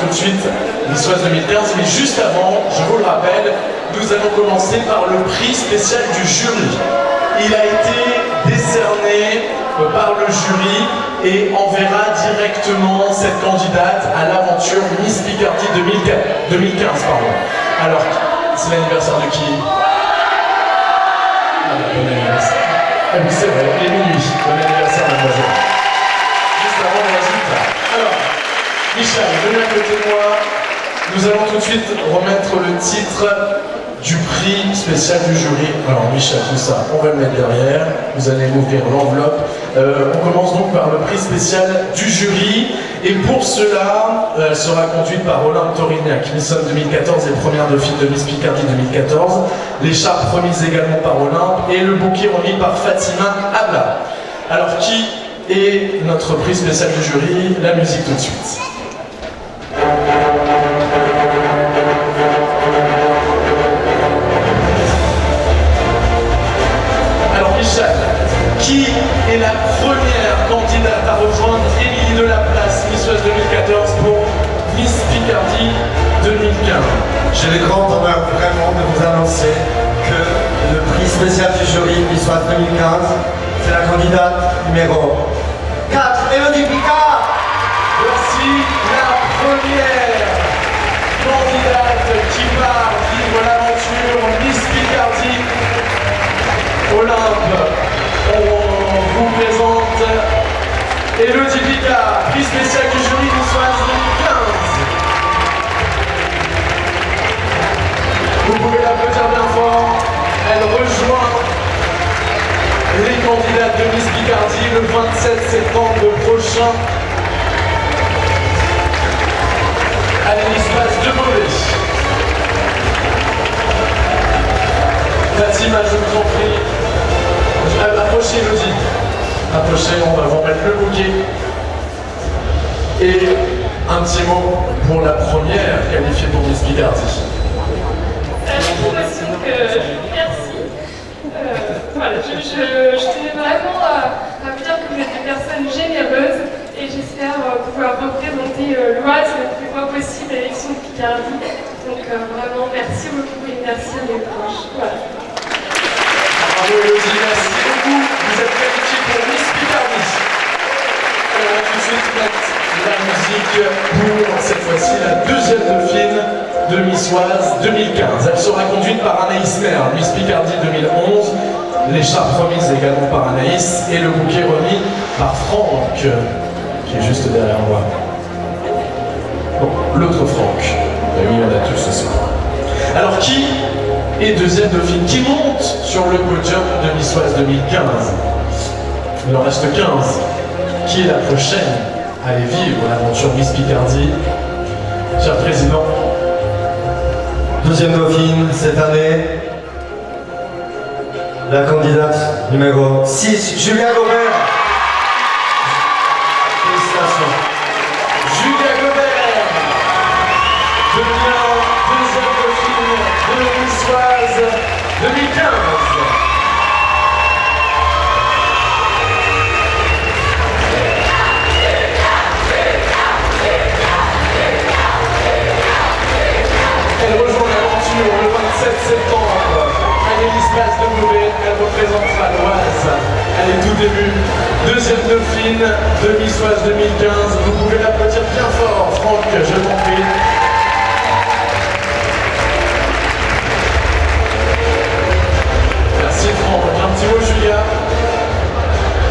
tout de suite Miss Oise 2015, mais juste avant, je vous le rappelle, nous allons commencer par le prix spécial du jury. Il a été décerné par le jury et enverra directement cette candidate à l'aventure Miss Picardie 2015. Alors, c'est l'anniversaire de qui? Bon anniversaire. Ah oui, c'est vrai, il est minuit. Bon anniversaire, mademoiselle. Juste avant les résultats. Alors, Michel, venez à côté de moi. Nous allons tout de suite remettre le titre du prix spécial du jury. Alors, Michel, tout ça, on va le mettre derrière. Vous allez m'ouvrir l'enveloppe. On commence donc par le prix spécial du jury. Et pour cela, elle sera conduite par Olympe Torignac, Miss Homme 2014 et première dauphine de Miss Picardie 2014. L'écharpe remise également par Olympe et le bouquet remis par Fatima Abla. Alors, qui est notre prix spécial du jury? La musique tout de suite. Alors, Michel, qui est la première candidate à rejoindre Émilie Delaplace, Miss Oise 2014 pour Miss Picardie 2015? J'ai le grand honneur vraiment de vous annoncer que le prix spécial du jury Miss Oise 2015, c'est la candidate numéro 4, Élodie Picard. Voici la première candidate qui part vivre l'aventure Miss Picardie. Olympe, on vous présente Élodie Picard, prix spécial du jury Miss Oise 2015. Vous pouvez l'applaudir bien fort. Elle rejoint les candidates de Miss Picardie le 27 septembre prochain à l'espace de Beauvais. Fatima, je vous en prie. Approchez, Elodie. Approchez, on va vous remettre le bouquet. Et un petit mot pour la première qualifiée pour Miss Picardie. Merci. Voilà, je tenais vraiment à vous dire que vous êtes des personnes généreuses et j'espère pouvoir représenter l'Oise le plus loin possible à l'élection de Picardie. Donc vraiment, merci beaucoup et merci à mes proches. Voilà. Bravo Elodie, merci beaucoup. Vous êtes qualifiée pour Miss Picardie. On va tout de suite mettre la musique pour cette fois-ci la deuxième dauphine de Miss Oise 2015. Elle sera conduite par Anaïs Mer, Miss Picardie 2011. L'écharpe remise également par Anaïs et le bouquet remis par Franck, qui est juste derrière moi. Bon, l'autre Franck. Ben oui, on a tous ce soir. Alors qui est deuxième dauphine? Qui monte sur le podium de Miss Oise 2015? Il en reste 15. Qui est la prochaine à aller vivre l'aventure Miss Picardie? Cher Président. Deuxième dauphine cette année, la candidate numéro 6, Julia Gobert. Félicitations. Julia Gobert devient deuxième dauphine de Miss Oise 2015. Elle rejoint l'aventure le 27 septembre à l'espace de Beauvais. Elle représentera l'Oise. Elle est tout début. Deuxième dauphine de Miss Oise 2015. Vous pouvez l'applaudir bien fort, Franck, je t'en prie. Merci Franck. Un petit mot, Julia.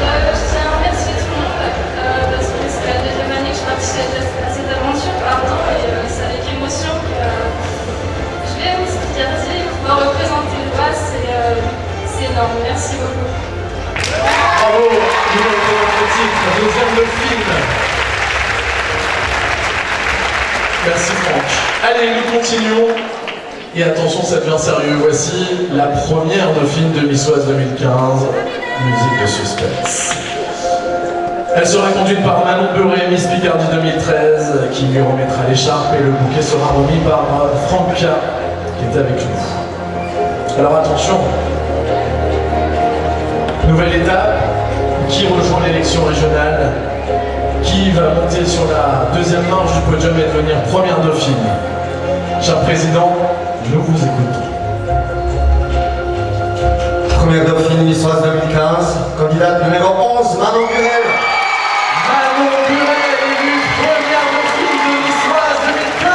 Je tiens à remercier tout le monde parce que c'est la deuxième année que je participe à cette aventure, et c'est avec émotion que je vais à Miss Picardie. Pouvoir représenter l'Oise, c'est énorme. Merci beaucoup. Bravo, vous avez votre titre, deuxième dauphine. Merci Franck. Allez, nous continuons. Et attention, ça devient sérieux. Voici la première dauphine de Miss Oise 2015. Musique de suspense. Elle sera conduite par Manon Beuré, Miss Picardie 2013, qui lui remettra l'écharpe et le bouquet sera remis par Franck Pia, qui est avec nous. Alors attention, nouvelle étape, qui rejoint l'élection régionale, qui qui va monter sur la deuxième marche du podium et devenir première dauphine. Cher Président, nous vous écoutons. Première dauphine Miss France 2015, candidate numéro 11, Manon Burel. Manon Burel, élue première dauphine de Miss France 2015.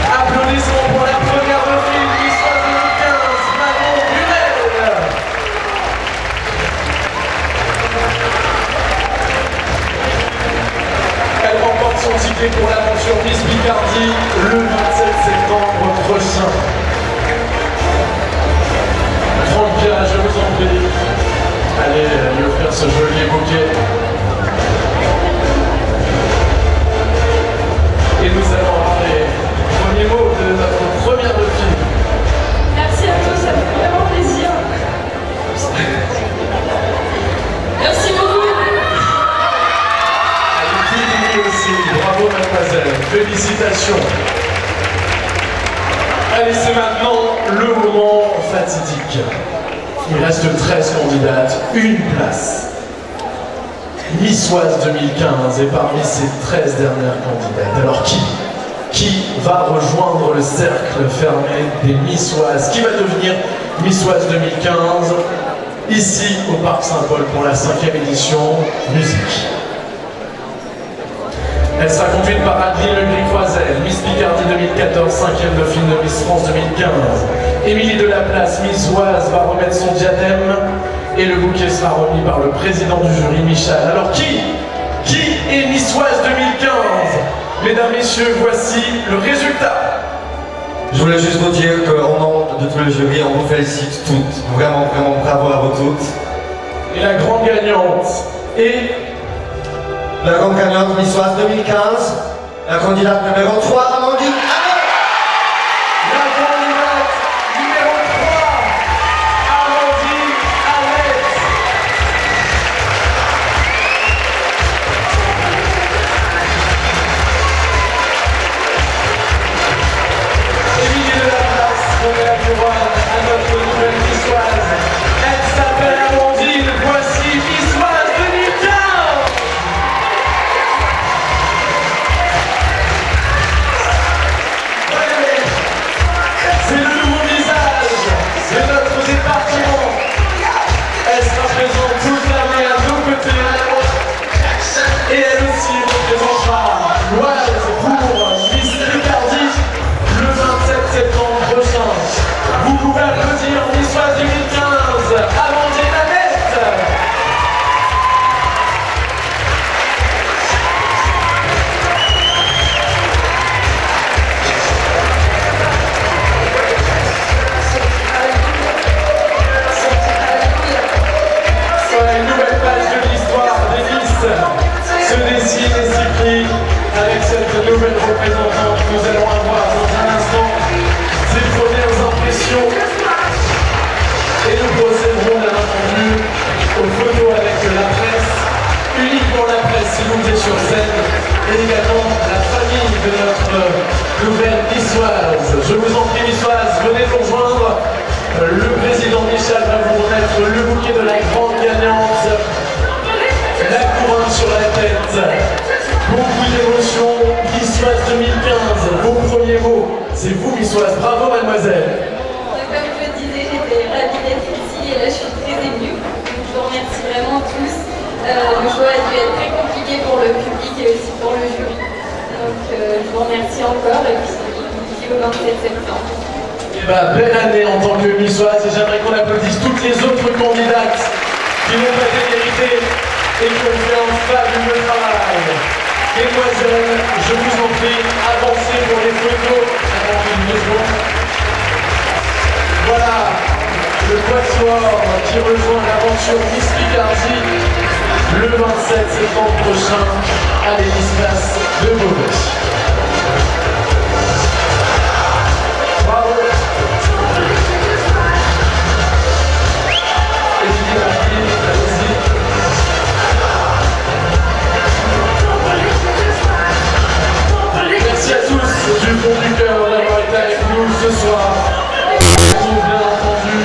Applaudissements pour la première dauphine Miss France 2015, Manon Burel. Elle remporte son ticket pour l'aventure Miss Picardie le 27 septembre prochain. Franck Pierre, je vous en prie, allez lui offrir ce joli bouquet. Et nous allons avoir les premiers mots de notre première dauphine. Merci à tous, ça me fait vraiment plaisir. Merci beaucoup. Aussi. Bravo mademoiselle, félicitations. Allez, c'est maintenant le moment fatidique. Il reste 13 candidates, une place. Miss Oise 2015 et parmi ces 13 dernières candidates. Alors qui va rejoindre le cercle fermé des Miss Oise? Qui va devenir Miss Oise 2015 ici au Parc Saint-Paul pour la 5e édition musique? Elle sera conduite par Adeline Le Gris-Croisel, Miss Picardie 2014, 5e dauphine de Miss France 2015. Émilie Delaplace, Miss Oise, va remettre son diadème et le bouquet sera remis par le président du jury, Michel. Alors qui est Miss Oise 2015? Mesdames, Messieurs, voici le résultat. Je voulais juste vous dire qu'au nom de tout le jury, on vous félicite toutes. Vraiment, vraiment bravo à vous toutes. Et la grande gagnante est... La grande gagnante Miss Oise 2015, la candidate numéro 3, Amandine Annette. La candidate numéro 3, Amandine Annette. Émilie Delaplace remet la couronne à notre nouvelle Miss Oise. Elle s'appelle Amandine, voici Miss Oise 2015. C'est le nouveau visage de notre département. Elle sera présente toute l'année à nos côtés. Et elle aussi représentera l'Oise pour Miss Picardie le 27 septembre prochain. Vous pouvez applaudir Miss Oise 2015, Amandine Annette. Une nouvelle page de l'histoire des Miss se dessine et s'écrit avec cette nouvelle représentante. Nous allons avoir dans un instant ses premières impressions et nous procéderons bien entendu aux photos avec la presse, uniquement la presse s'il vous plaît sur scène, et également la famille de notre nouvelle Miss Oise. Je vous en prie Miss Oise, venez nous rejoindre. Le président Michel va vous remettre le bouquet de la grande gagnante, la couronne sur la tête. Beaucoup d'émotions, Miss Oise 2015, vos premiers mots, c'est vous Miss Oise, bravo mademoiselle. Comme je le disais, j'étais ravie d'être ici et là je suis très émue. Donc, je vous remercie vraiment tous. Le choix a dû être très compliqué pour le public et aussi pour le jury. Donc je vous remercie encore et puis au 27 septembre. Eh ben, belle année en tant que Miss Oise et j'aimerais qu'on applaudisse toutes les autres candidates qui n'ont pas démérité et qui ont fait un fabuleux travail. Mesdemoiselles, je vous en prie, avancez pour les photos avant une seconde. Voilà le quatuor qui rejoint l'aventure Miss Picardie le 27 septembre prochain à l'Hémispace de Beauvais. Bravo. Merci à tous du fond du cœur d'avoir été avec nous ce soir. On retrouve bien entendu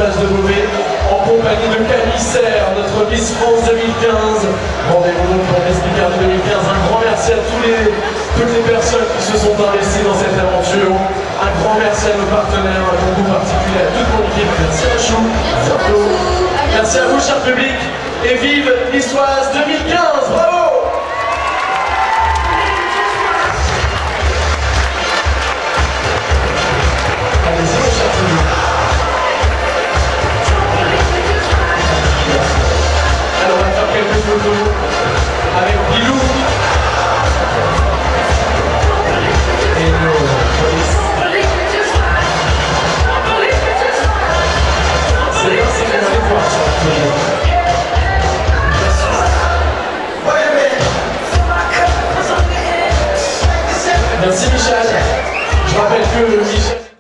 Place de Beauvais, en compagnie de Camille Serre, notre Miss France 2015. Rendez-vous donc pour Miss Picardie 2015. Un grand merci à toutes les personnes qui se sont investies dans cette aventure. Un grand merci à nos partenaires, un concours particulier à toute mon équipe. Merci à Chou. Merci à vous, cher public. Et vive Niçoise 2015. Bravo! Allez-y, mon cher public. Alors, on va faire quelques photos avec Bilou et nos polices. C'est bien, c'est qu'on va les voir sur la photo. Merci Michel. Je rappelle que Michel...